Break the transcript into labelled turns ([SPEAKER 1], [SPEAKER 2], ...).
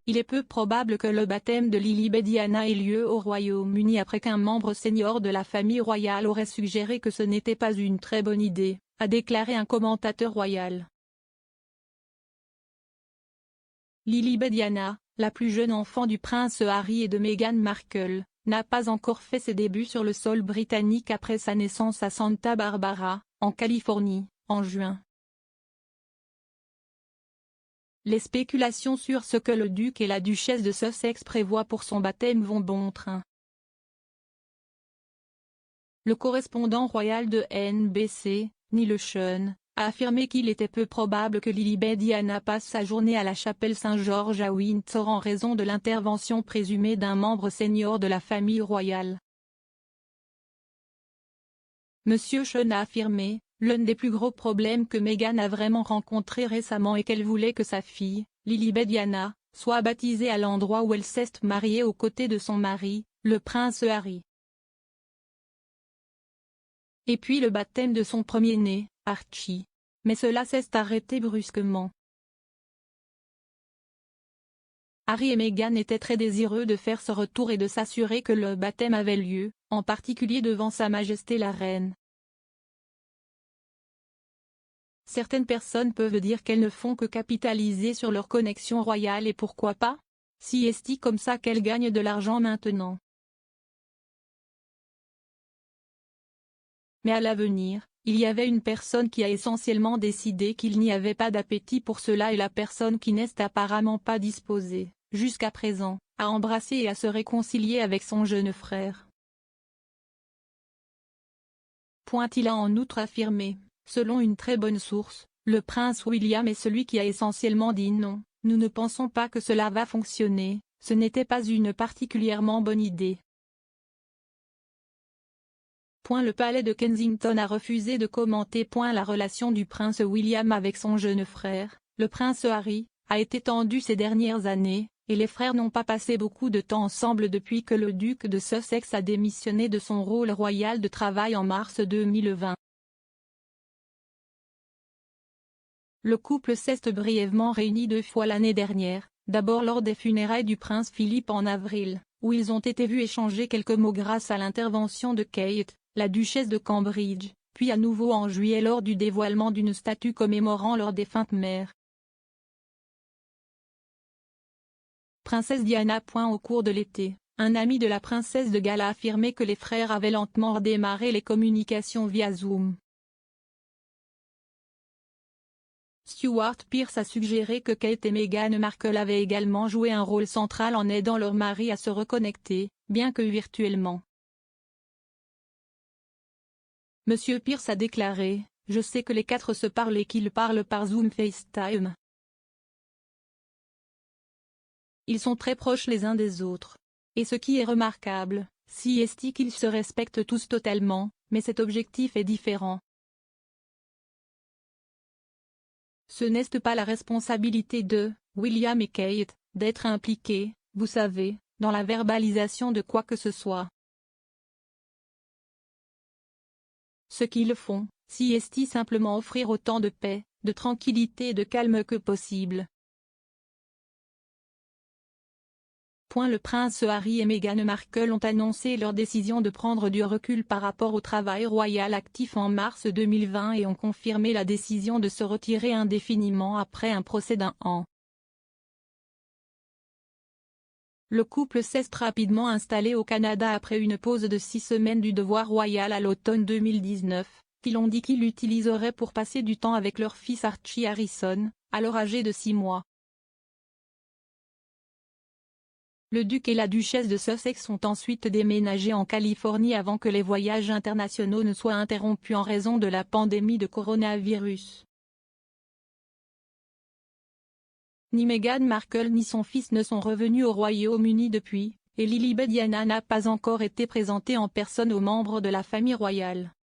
[SPEAKER 1] Il est peu probable que le baptême de Lilibet Diana ait lieu au Royaume-Uni après qu'un membre senior de la famille royale aurait suggéré que ce n'était pas une très bonne idée, a déclaré un commentateur royal. Lilibet Diana, la plus jeune enfant du prince Harry et de Meghan Markle, n'a pas encore fait ses débuts sur le sol britannique après sa naissance à Santa Barbara, en Californie, en juin. Les spéculations sur ce que le duc et la duchesse de Sussex prévoient pour son baptême vont bon train. Le correspondant royal de NBC, Neil Sean, a affirmé qu'il était peu probable que Lilibet Diana passe sa journée à la chapelle Saint-Georges à Windsor en raison de l'intervention présumée d'un membre senior de la famille royale. Monsieur Sean a affirmé, l'un des plus gros problèmes que Meghan a vraiment rencontré récemment est qu'elle voulait que sa fille, Lilibet Diana, soit baptisée à l'endroit où elle s'est mariée aux côtés de son mari, le prince Harry. Et puis le baptême de son premier-né, Archie. Mais cela s'est arrêté brusquement. Harry et Meghan étaient très désireux de faire ce retour et de s'assurer que le baptême avait lieu, en particulier devant Sa Majesté la Reine. Certaines personnes peuvent dire qu'elles ne font que capitaliser sur leur connexion royale et pourquoi pas? Si est-il comme ça qu'elles gagnent de l'argent maintenant. Mais à l'avenir, il y avait une personne qui a essentiellement décidé qu'il n'y avait pas d'appétit pour cela et la personne qui n'est apparemment pas disposée, jusqu'à présent, à embrasser et à se réconcilier avec son jeune frère. Il a en outre affirmé, selon une très bonne source, le prince William est celui qui a essentiellement dit non, nous ne pensons pas que cela va fonctionner, ce n'était pas une particulièrement bonne idée. Le palais de Kensington a refusé de commenter. La relation du prince William avec son jeune frère, le prince Harry, a été tendue ces dernières années, et les frères n'ont pas passé beaucoup de temps ensemble depuis que le duc de Sussex a démissionné de son rôle royal de travail en mars 2020. Le couple s'est brièvement réuni 2 fois l'année dernière, d'abord lors des funérailles du prince Philippe en avril, où ils ont été vus échanger quelques mots grâce à l'intervention de Kate, la duchesse de Cambridge, puis à nouveau en juillet lors du dévoilement d'une statue commémorant leur défunte mère. Princesse Diana. Au cours de l'été, un ami de la princesse de Galles a affirmé que les frères avaient lentement redémarré les communications via Zoom. Stuart Pearce a suggéré que Kate et Meghan Markle avaient également joué un rôle central en aidant leur mari à se reconnecter, bien que virtuellement. Monsieur Pearce a déclaré, « Je sais que les 4 se parlent et qu'ils parlent par Zoom FaceTime. Ils sont très proches les uns des autres. Et ce qui est remarquable, c'est qu'ils se respectent tous totalement, mais cet objectif est différent. Ce n'est pas la responsabilité de William et Kate d'être impliqués, vous savez, dans la verbalisation de quoi que ce soit. Ce qu'ils font, c'est simplement offrir autant de paix, de tranquillité et de calme que possible. » Le prince Harry et Meghan Markle ont annoncé leur décision de prendre du recul par rapport au travail royal actif en mars 2020 et ont confirmé la décision de se retirer indéfiniment après un procès d'1 an. Le couple s'est rapidement installé au Canada après une pause de 6 semaines du devoir royal à l'automne 2019, qu'ils ont dit qu'ils l'utiliseraient pour passer du temps avec leur fils Archie Harrison, alors âgé de 6 mois. Le duc et la duchesse de Sussex ont ensuite déménagé en Californie avant que les voyages internationaux ne soient interrompus en raison de la pandémie de coronavirus. Ni Meghan Markle ni son fils ne sont revenus au Royaume-Uni depuis, et Lilibet Diana n'a pas encore été présentée en personne aux membres de la famille royale.